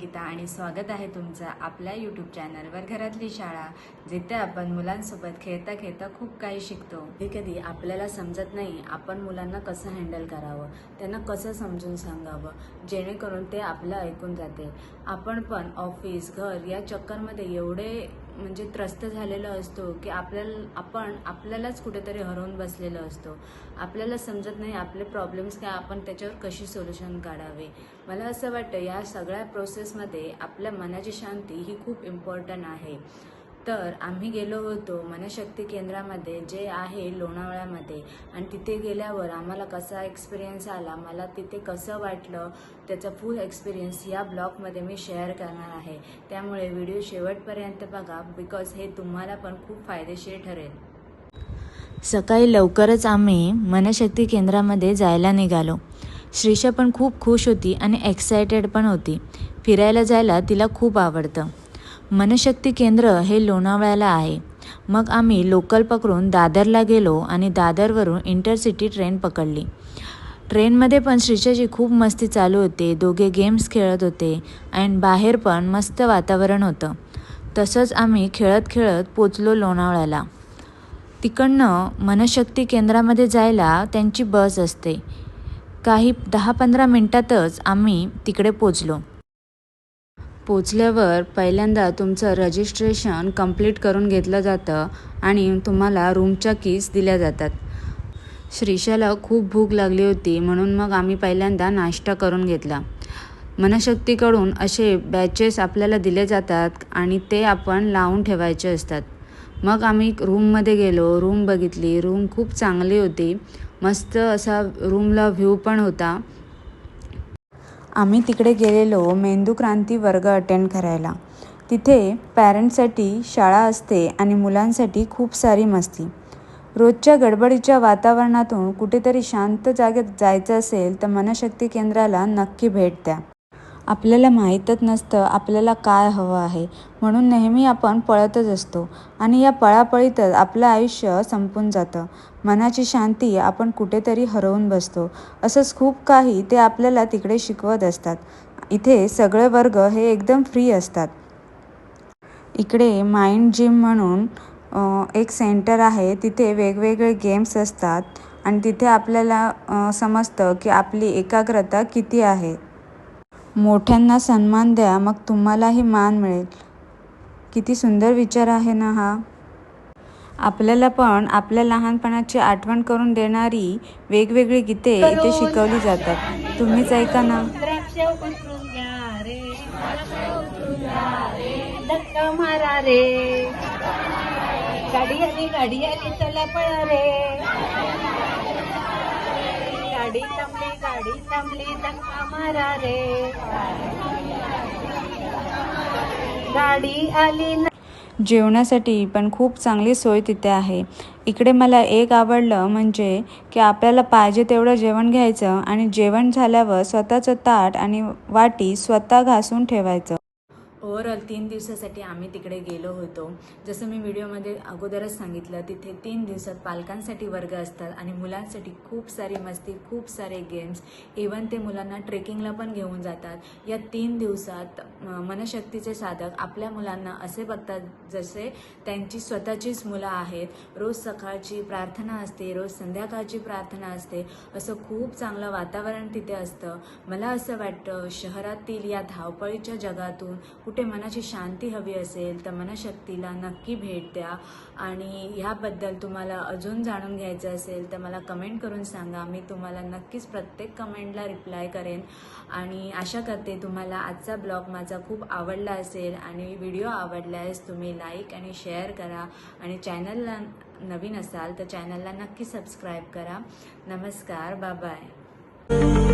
अंकिता आणि स्वागत आहे तुमचं आपल्या यूट्यूब चॅनलवर घरातली शाळा, जिथे आपण मुलांसोबत खेळता खेळता खूप काही शिकतो। कधी आपल्याला समजत नाही आपण मुलांना कसं हँडल करावं, त्यांना कसं समजून सांगावं जेणेकरून ते आपलं ऐकून जाते। आपण पण ऑफिस घर या चक्करमध्ये एवढे त्रस्त झालेलो असतो की आपल्यालाच कुठेतरी हरवून बसलेलो असतो। आपल्याला समजत नाही आपले प्रॉब्लेम्स काय, आपण त्याच्यावर कशी सोल्युशन काढावे। मला असं वाटतं या सगळ्या प्रोसेसमध्ये आपल्या मनाची शांती ही खूप इम्पॉर्टंट आहे। तर आम्ही गेलो होतो मनशक्ती केंद्रामध्ये जे आहे लोणावळ्यामध्ये, आणि तिथे गेल्यावर आम्हाला कसा एक्सपिरियन्स आला, मला तिथे कसं वाटलं, त्याचा फुल एक्सपिरियन्स या ब्लॉगमध्ये मी शेअर करणार आहे। त्यामुळे व्हिडिओ शेवटपर्यंत बघा, बिकॉज हे तुम्हाला पण खूप फायदेशीर ठरेल। सकाळी लवकरच आम्ही मनशक्ती केंद्रामध्ये जायला निघालो। श्रीषा पण खूप खुश होती आणि एक्सायटेड पण होती। फिरायला जायला तिला खूप आवडतं। मनशक्ती केंद्र हे लोणावळ्याला आहे। मग आम्ही लोकल पकडून दादरला गेलो आणि दादरवरून इंटरसिटी ट्रेन पकडली। ट्रेनमध्ये पण श्रीषाची खूप मस्ती चालू होते, दोघे गेम्स खेळत होते आणि बाहेर पण मस्त वातावरण होतं। तसंच आम्ही खेळत खेळत पोचलो लोणावळ्याला। तिकडनं मनशक्ती केंद्रामध्ये जायला त्यांची बस असते। काही 10-15 मिनिटातच आम्ही तिकडे पोचलो। पोचल्यावर पहिल्यांदा तुमचं रजिस्ट्रेशन कंप्लीट करून घेतलं जातं आणि तुम्हाला रूमच्या कीज दिल्या जातात। श्रीषाला खूप भूक लागली होती, म्हणून मग आम्ही पहिल्यांदा नाश्ता करून घेतला। मनशक्तीकडून असे बॅचेस आपल्याला दिले जातात आणि ते आपण लावून ठेवायचे असतात। मग आम्ही रूममध्ये गेलो, रूम बघितली। रूम खूप चांगली होती, मस्त असा रूमला व्ह्यू पण होता। आम्ही तिकडे गेलेलो मेंदूक्रांती वर्ग अटेंड करायला। तिथे पॅरेंट्ससाठी शाळा असते आणि मुलांसाठी खूप सारी मस्ती। रोजच्या गडबडीच्या वातावरणातून कुठेतरी शांत जागेत जायचं असेल तर मनशक्ती केंद्राला नक्की भेट द्या। आपल्याला माहीतच नसतं आपल्याला काय हवं आहे, म्हणून नेहमी आपण पळतच असतो आणि या पळापळीतच आपलं आयुष्य संपून जातं। मनाची शांती आपण कुठेतरी हरवून बसतो। असंच खूप काही ते आपल्याला तिकडे शिकवत असतात। इथे सगळे वर्ग हे एकदम फ्री असतात। इकडे माइंड जिम म्हणून एक सेंटर आहे, तिथे वेगवेगळे गेम्स असतात आणि तिथे आपल्याला समजतं की आपली एकाग्रता किती आहे। मोठ्यांना सन्मान द्या, मग तुम्हालाही मान मिळेल। किती सुंदर विचार आहे ना हा। आपल्याला पण आपल्या लहानपणाची आठवण करून देणारी वेगवेगळी गीते इथे शिकवली जातात। तुम्हीच ऐका ना। धक्का मारा रे, गाडी आली चला पळा रे, गाडी थांबली धक्का मारा रे, गाडी आली। जेवणासाठी पण खूप चांगली सोय तिथे आहे। इकडे मला एक आवडलं म्हणजे की आपल्याला पाहिजे तेवढं जेवण घ्यायचं आणि जेवण झाल्यावर स्वतःचं ताट आणि वाटी स्वतः घासून ठेवायचं। ओव्हरऑल 3 दिवसासाठी आम्ही तिकडे गेलो होतो। जसं मी व्हिडिओमध्ये अगोदरच सांगितलं, तिथे 3 दिवसात पालकांसाठी वर्ग असतात आणि मुलांसाठी खूप सारी मस्ती, खूप सारे गेम्स, इवन ते मुलांना ट्रेकिंगला पण घेऊन जातात। या 3 दिवसात मनशक्तीचे साधक आपल्या मुलांना असे बघतात जसे त्यांची स्वतःचीच मुलं आहेत। रोज सकाळची प्रार्थना असते, रोज संध्याकाळची प्रार्थना असते। असं खूप चांगलं वातावरण तिथे असतं। मला असं वाटतं शहरातील या धावपळीच्या जगातून कुठे मनाची शांती हवी असेल तर मनशक्तीला नक्की भेट द्या। आणि ह्याबद्दल तुम्हाला अजून जाणून घ्यायचं असेल तर मला कमेंट करून सांगा, मी तुम्हाला नक्कीच प्रत्येक कमेंटला रिप्लाय करेन। आणि आशा करते तुम्हाला आजचा ब्लॉग माझा खूप आवडला असेल आणि व्हिडिओ आवडल्यास तुम्ही लाईक आणि शेअर करा आणि चॅनलला नवीन असाल तर चॅनलला नक्की सबस्क्राईब करा। नमस्कार, बाय बाय।